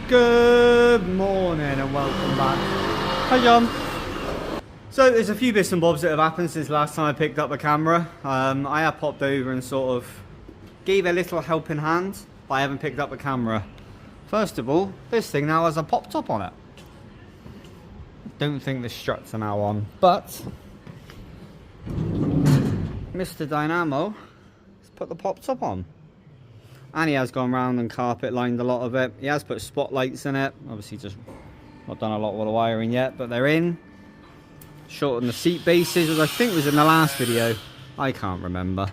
Good morning and welcome back. Hi John. So there's a few bits and bobs that have happened since last time I picked up the camera. I have popped over and sort of gave a little helping hand, but I haven't picked up the camera. First of all, this thing now has a pop top on it. Don't think the struts are now on, but Mr. Dynamo has put the pop top on. And he has gone round and carpet lined a lot of it. He has put spotlights in it. Obviously just not done a lot with the wiring yet, but they're in. Shortened the seat bases, as I think was in the last video. I can't remember.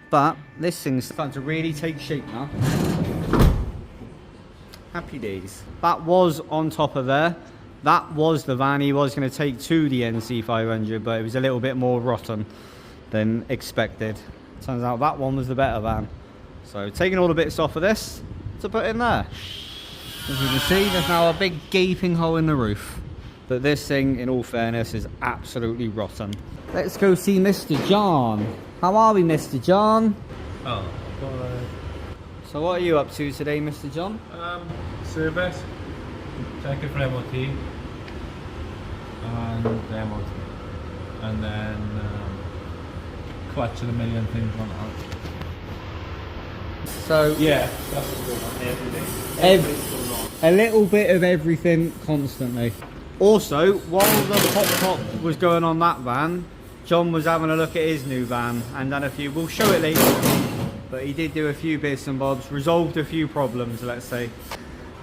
But this thing's starting to really take shape now. Happy days. That was on top of there. That was the van he was going to take to the NC500, but it was a little bit more rotten than expected. Turns out that one was the better van. So taking all the bits off of this to put in there. As you can see, there's now a big gaping hole in the roof. But this thing, in all fairness, is absolutely rotten. Let's go see Mr. John. How are we, Mr. John? Oh, So what are you up to today, Mr. John? service, check it for MOT, and the MOT, and then clutching a million things on that. So Yeah, that's what's going on every day. a little bit of everything constantly. Also, while the pop top was going on that van, John was having a look at his new van and done a few, we'll show it later, but he did do a few bits and bobs, resolved a few problems, let's say.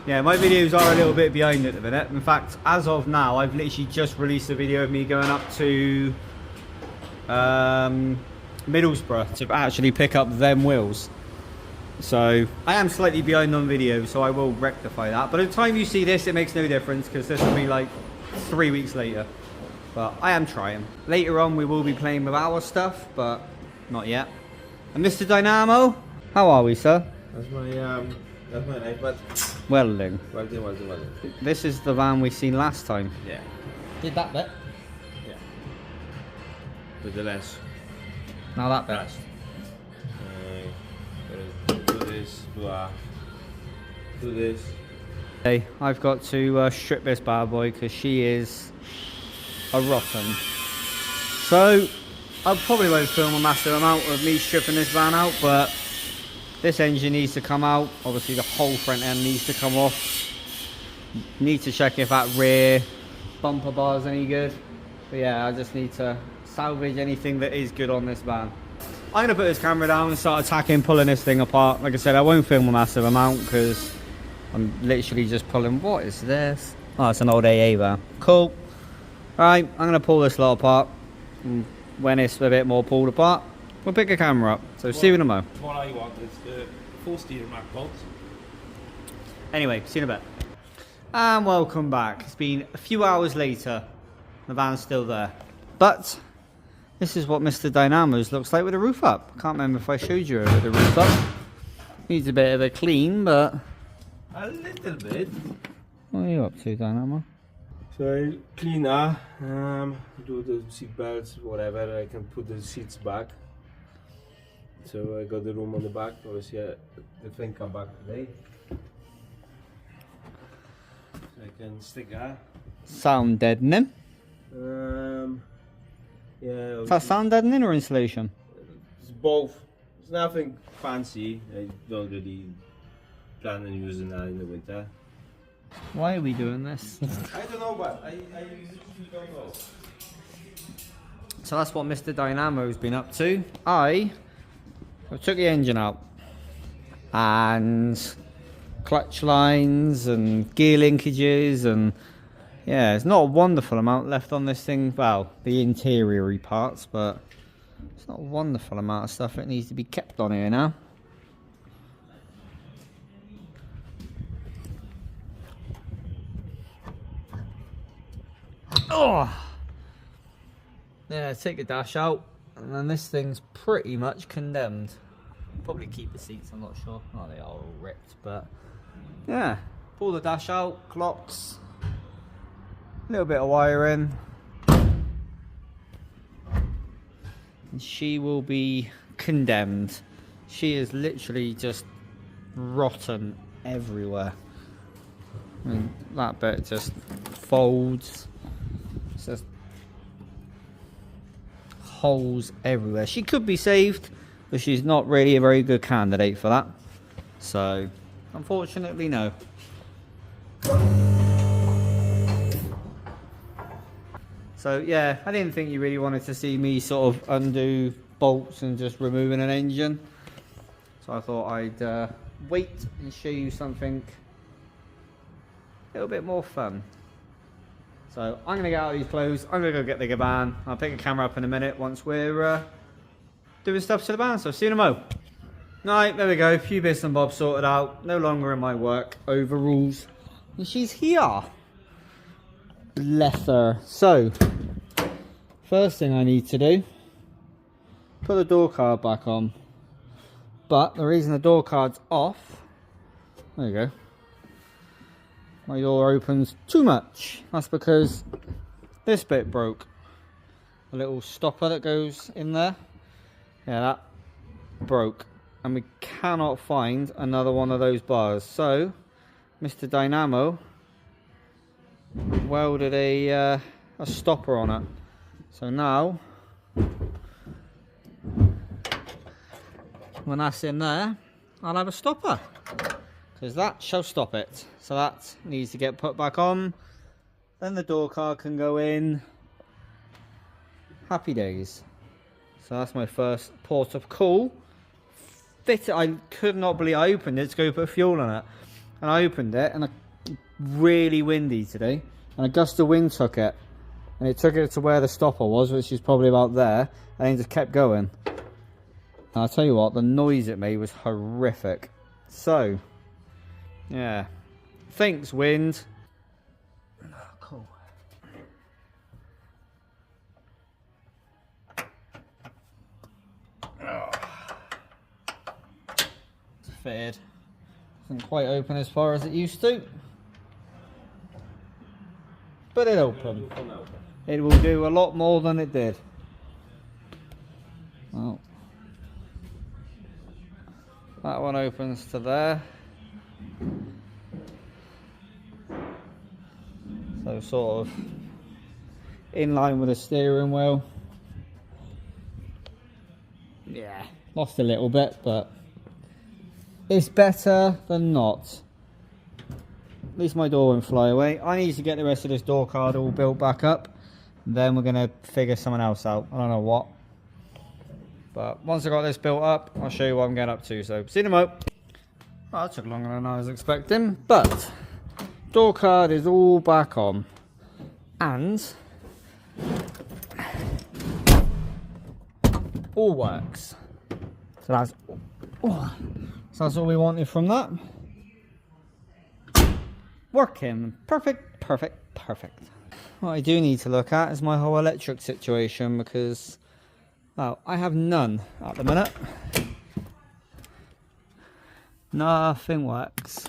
Yeah, my videos are a little bit behind at the minute. In fact, as of now, I've literally just released a video of me going up to Middlesbrough to actually pick up them wheels. So I am slightly behind on videos, so I will rectify that. But by the time you see this, it makes no difference because this will be like 3 weeks later. But I am trying. Later on, we will be playing with our stuff, but not yet. And Mr. Dynamo, how are we, sir? That's my knife, but Welding. welding. This is the van we seen last time. Yeah, Did that bit. yeah. With the lens. Now that bit. Do this. Okay, I've got to strip this bad boy because she is a rotten. So I probably won't film a massive amount of me stripping this van out, but this engine needs to come out. Obviously the whole front end needs to come off. Need to check if that rear bumper bar is any good. But yeah, I just need to salvage anything that is good on this van. I'm going to put this camera down and start attacking, pulling this thing apart. Like I said, I won't film a massive amount because I'm literally just pulling. What is this? Oh, it's an old AA van. Cool. Alright, I'm going to pull this lot apart. And when it's a bit more pulled apart, we'll pick a camera up. So see you in a mo. What I want is the full steering rack bolts. Anyway, see you in a bit. And welcome back. It's been a few hours later. The van's still there. But this is what Mr. Dynamo's looks like with the roof up. Can't remember if I showed you with the roof up. Needs a bit of a clean, but A little bit. what are you up to, Dynamo? So I clean that, do the seat belts, whatever. I can put the seats back. So I got the room on the back. Obviously, the thing come back today. So I can stick that. Sound deadening. Yeah. Is that sound deadening or insulation? It's both. It's nothing fancy. I don't really plan on using that in the winter. Why are we doing this? I don't know, but I usually don't know. So that's what Mr. Dynamo's been up to. I took the engine out and clutch lines and gear linkages, and yeah, there's not a wonderful amount left on this thing. Well, the interior parts, but it's not a wonderful amount of stuff that needs to be kept on here now. Oh! Yeah, take the dash out, and then this thing's pretty much condemned. Probably keep the seats, I'm not sure. Oh, they are all ripped, but yeah. Pull the dash out, clocks, a little bit of wiring. And she will be condemned. She is literally just rotten everywhere. I mean, that bit just folds. It's just holes everywhere. She could be saved, but she's not really a very good candidate for that. So, unfortunately, no. So yeah, I didn't think you really wanted to see me sort of undo bolts and just removing an engine. So I thought I'd wait and show you something a little bit more fun. So I'm going to get out of these clothes, I'm going to go get the van. I'll pick a camera up in a minute once we're doing stuff to the van. So see you in a mo. Right, there we go, a few bits and bobs sorted out. No longer in my work overalls. And she's here. Bless her. So, first thing I need to do, put the door card back on. But the reason the door card's off, there you go, my door opens too much. That's because this bit broke. A little stopper that goes in there, yeah, that broke. And we cannot find another one of those bars. So, Mr. Dynamo welded a stopper on it. So now, when that's in there, I'll have a stopper, because that shall stop it. So that needs to get put back on. Then the door card can go in. Happy days. So that's my first port of call. Fit it. I could not believe I opened it to go put fuel on it, and I opened it and really windy today, and a gust of wind took it, and it took it to where the stopper was, which is probably about there, and it just kept going. And I'll tell you what, the noise it made was horrific. So yeah, thanks wind. Oh, cool. It's fitted. Doesn't quite open as far as it used to, but it opened. It will do a lot more than it did. Well, that one opens to there. So sort of in line with the steering wheel. Yeah, lost a little bit, but it's better than not. At least my door won't fly away. I need to get the rest of this door card all built back up. Then we're going to figure something else out. I don't know what. But once I got this built up, I'll show you what I'm getting up to. So, see you in a mo. Well, that took longer than I was expecting. But, door card is all back on. And all works. So that's all we wanted from that. Working. Perfect, perfect, perfect. What I do need to look at is my whole electric situation, because, well, I have none at the minute. Nothing works.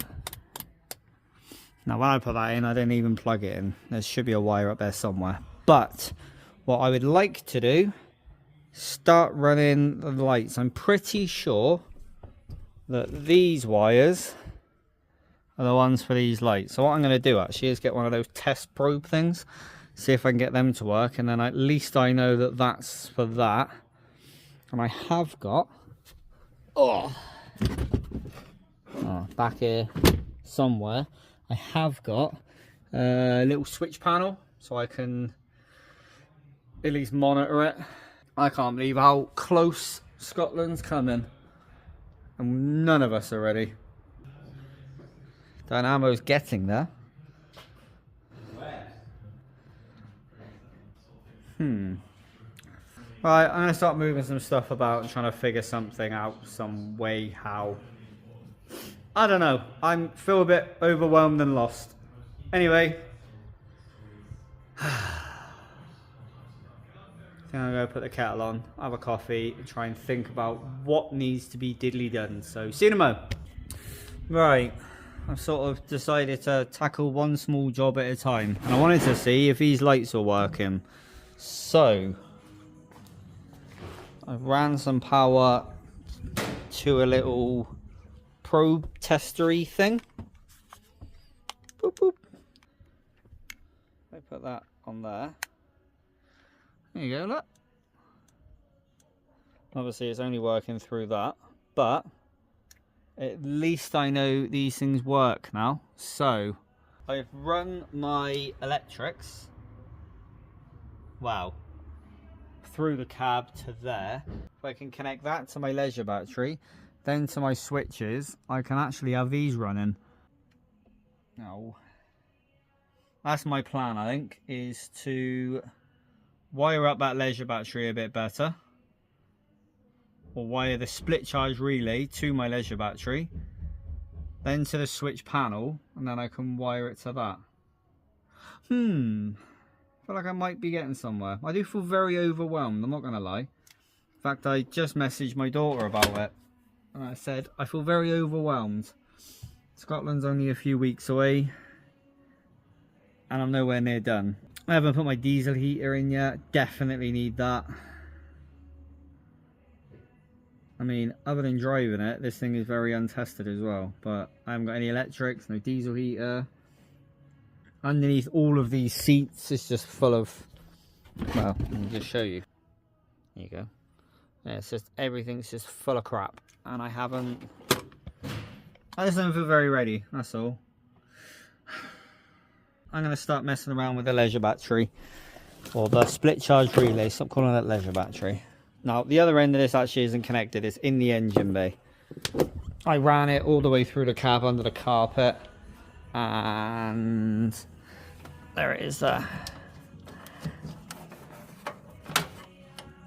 Now when I put that in, I didn't even plug it in. There should be a wire up there somewhere. But what I would like to do, start running the lights. I'm pretty sure that these wires are the ones for these lights. So what I'm going to do actually is get one of those test probe things, see if I can get them to work, and then at least I know that that's for that. And I have got back here somewhere, I have got a little switch panel, so I can at least monitor it. I can't believe how close Scotland's coming, and none of us are ready. Dynamo's getting there. Right, I'm going to start moving some stuff about and trying to figure something out, some way, how. I don't know. I feel a bit overwhelmed and lost. Anyway. I think I'm going to put the kettle on, have a coffee, and try and think about what needs to be diddly done. So, see you in a mo. Right. I've sort of decided to tackle one small job at a time, and I wanted to see if these lights are working. So I ran some power to a little probe testery thing. Boop, boop, put that on there. There you go, look. Obviously it's only working through that, but at least I know these things work now. So I've run my electrics, wow, through the cab to there. If I can connect that to my leisure battery, then to my switches, I can actually have these running. Now, that's my plan, I think, is to wire up that leisure battery a bit better, or wire the split charge relay to my leisure battery, then to the switch panel, and then I can wire it to that. I feel like I might be getting somewhere. I do feel very overwhelmed, I'm not going to lie. In fact, I just messaged my daughter about it, and I said, I feel very overwhelmed. Scotland's only a few weeks away, and I'm nowhere near done. I haven't put my diesel heater in yet, definitely need that. I mean, other than driving it, this thing is very untested as well, but I haven't got any electrics, no diesel heater. Underneath all of these seats is just full of, well, let me just show you. There you go. Yeah, it's just, everything's just full of crap, and I just don't feel very ready, that's all. I'm going to start messing around with the leisure battery, or the split charge relay, stop calling it leisure battery. Now, the other end of this actually isn't connected, it's in the engine bay. I ran it all the way through the cab under the carpet, and there it is there.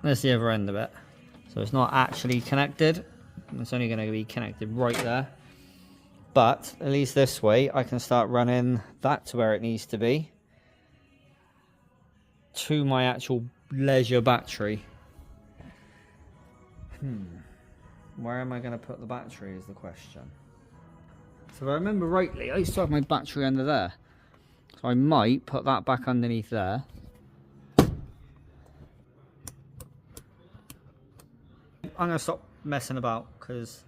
There's the other end of it. So it's not actually connected, it's only going to be connected right there. But at least this way I can start running that to where it needs to be, to my actual leisure battery. Where am I going to put the battery is the question. So if I remember rightly, I used to have my battery under there. So I might put that back underneath there. I'm going to stop messing about because,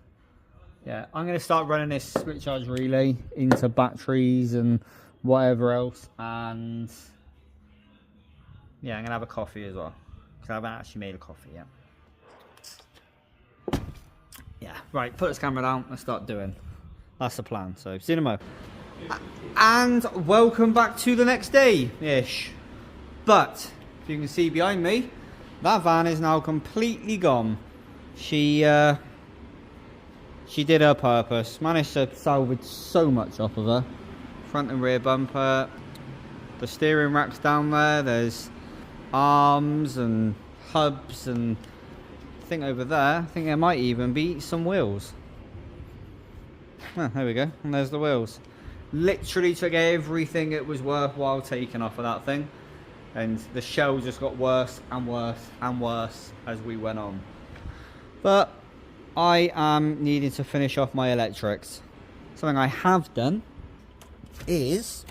yeah, I'm going to start running this split charge relay into batteries and whatever else. And, yeah, I'm going to have a coffee as well, because I haven't actually made a coffee yet. Yeah, right, put this camera down and start doing. That's the plan, so see you in a mo. And welcome back to the next day-ish. But, if you can see behind me, that van is now completely gone. She did her purpose, managed to salvage so much off of her. Front and rear bumper, the steering rack's down there, there's arms and hubs, and I think over there, I think there might even be some wheels. Oh, there we go, and there's the wheels. Literally took everything it was worthwhile taking off of that thing, and the shell just got worse and worse and worse as we went on. But I am needing to finish off my electrics. Something I have done is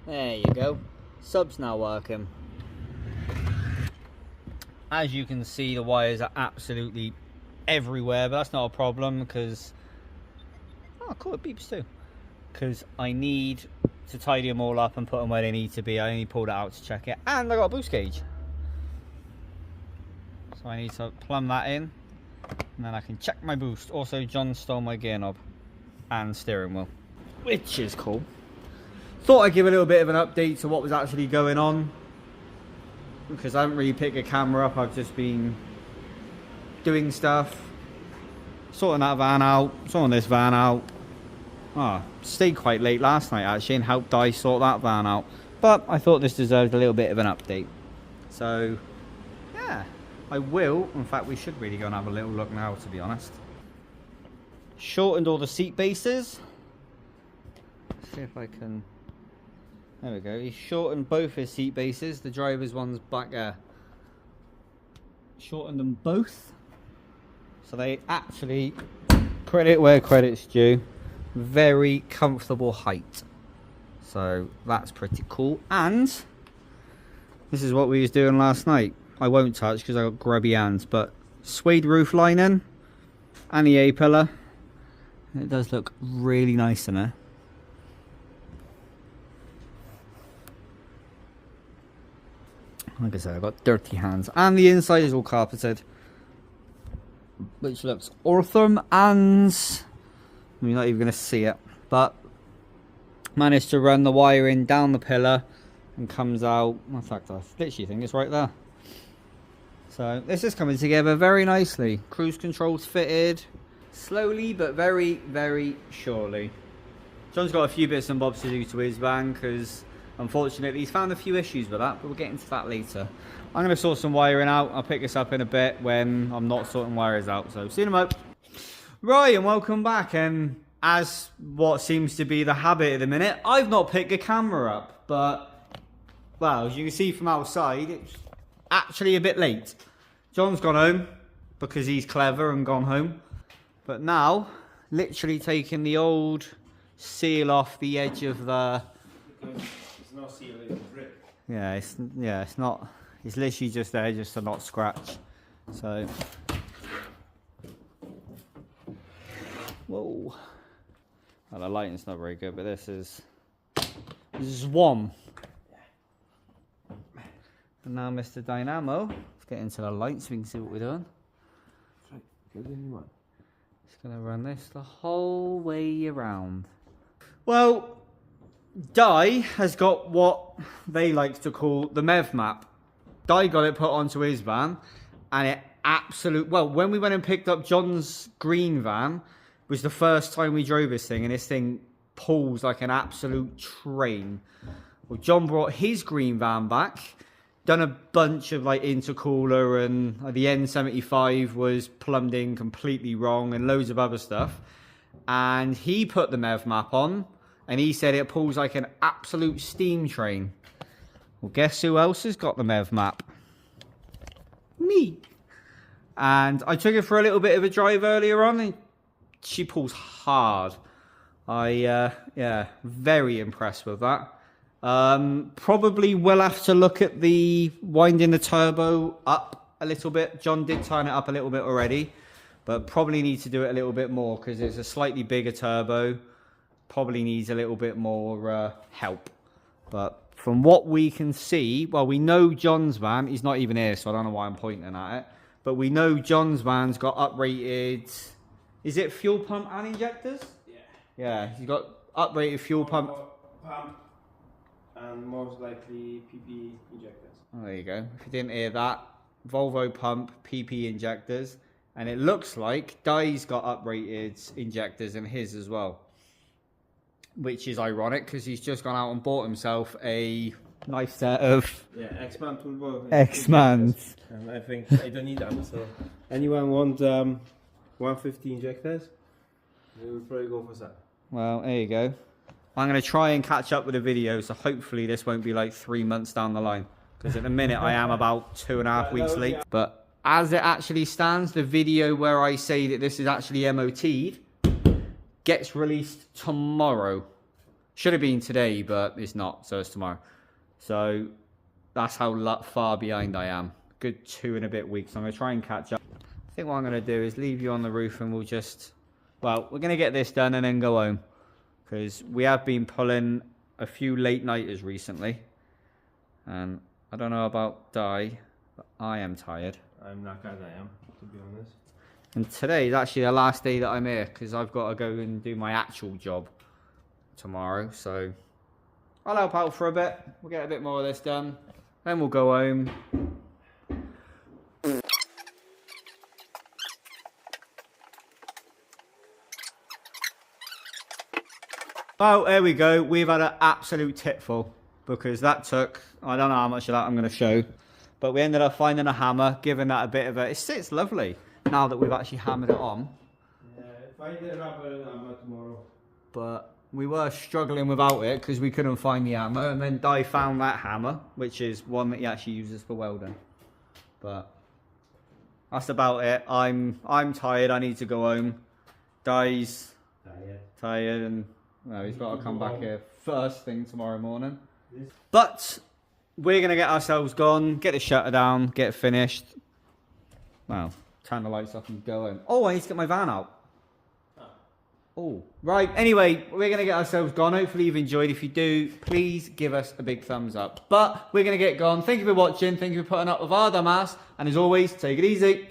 there you go. Sub's now working. As you can see, the wires are absolutely everywhere, but that's not a problem because, oh cool, it beeps too, because I need to tidy them all up and put them where they need to be. I only pulled it out to check it, and I got a boost gauge, so I need to plumb that in and then I can check my boost. Also, John stole my gear knob and steering wheel, which is cool. Thought I'd give a little bit of an update to what was actually going on, because I haven't really picked a camera up. I've just been doing stuff, sorting that van out, sorting this van out. Stayed quite late last night actually and helped Di sort that van out, but I thought this deserved a little bit of an update. So yeah, I will, in fact we should really go and have a little look now, to be honest. Shortened all the seat bases. Let's see if I can, there we go. He's shortened both his seat bases. The driver's one's back there. Shortened them both, so they actually, credit where credit's due, very comfortable height. So that's pretty cool. And this is what we was doing last night. I won't touch because I got grubby hands, but suede roof lining and the A-pillar, It does look really nice in there. Like I said, I've got dirty hands. And the inside is all carpeted, which looks awesome. And you're not even going to see it. But managed to run the wiring down the pillar and comes out. In fact, I literally think it's right there. So this is coming together very nicely. Cruise controls fitted. Slowly but very, very surely. John's got a few bits and bobs to do to his van because unfortunately he's found a few issues with that, but we'll get into that later. I'm going to sort some wiring out. I'll pick this up in a bit when I'm not sorting wires out. So see you in a moment. Right, and welcome back. And as what seems to be the habit at the minute, I've not picked a camera up. But, well, as you can see from outside, it's actually a bit late. John's gone home because he's clever and gone home. But now, literally taking the old seal off the edge of the... Because it's not sealed, it's drip. Yeah, it's not... It's literally just there, just to not scratch. So... Whoa. Well, the lighting's not very good, but this is one. And now Mr. Dynamo, let's get into the light so we can see what we're doing. Right, get the new one. It's going to run this the whole way around. Well, Di has got what they like to call the MEV map. Di got it put onto his van, and it well, when we went and picked up John's green van, was the first time we drove this thing, and this thing pulls like an absolute train. Well, John brought his green van back, done a bunch of like intercooler, and the N75 was plumbed in completely wrong and loads of other stuff. And he put the MEV map on, and he said it pulls like an absolute steam train. Well, guess who else has got the MEV map? Me. And I took it for a little bit of a drive earlier on, and she pulls hard. Yeah, very impressed with that. Probably will have to look at the winding the turbo up a little bit. John did turn it up a little bit already, but probably need to do it a little bit more because it's a slightly bigger turbo. Probably needs a little bit more help. But from what we can see, well, we know John's van, he's not even here, so I don't know why I'm pointing at it, but we know John's van's got uprated, is it fuel pump and injectors? Yeah. Yeah, he's got uprated fuel pump. Pump and most likely PP injectors. Oh, there you go. If you didn't hear that, Volvo pump, PP injectors, and it looks like Di's got uprated injectors in his as well. Which is ironic because he's just gone out and bought himself a nice set of X-Man turbo. X-Mans. And I think I don't need them. So anyone want 150 injectors? We will probably go for that. Well, there you go. I'm going to try and catch up with the video, so hopefully this won't be like 3 months down the line. Because at the minute I am about 2.5 weeks late. But as it actually stands, the video where I say that this is actually MOT'd gets released tomorrow. Should have been today, but it's not, so it's tomorrow. So that's how far behind I am. Good 2 and a bit weeks. I'm going to try and catch up. I think what I'm going to do is leave you on the roof and we'll just... Well, we're going to get this done and then go home. Because we have been pulling a few late nighters recently. And I don't know about Di, but I am tired. I'm not as I am, to be honest. And today is actually the last day that I'm here because I've got to go and do my actual job tomorrow. So I'll help out for a bit. We'll get a bit more of this done. Then we'll go home. Oh, there we go. We've had an absolute tipful because that took, I don't know how much of that I'm going to show, but we ended up finding a hammer, giving that a bit of a, it sits lovely now that we've actually hammered it on. Yeah, if I did rubber hammer tomorrow. But we were struggling without it because we couldn't find the hammer, and then Di found that hammer, which is one that he actually uses for welding. But that's about it. I'm tired. I need to go home. Di's tired, and well, he's got to come back here first thing tomorrow morning. But we're gonna get ourselves gone, get the shutter down, get it finished. Well, turn the lights off and go home. Oh, I need to get my van out. Oh, right. Anyway, we're going to get ourselves gone. Hopefully you've enjoyed. If you do, please give us a big thumbs up. But we're going to get gone. Thank you for watching. Thank you for putting up with our dumbass. And as always, take it easy.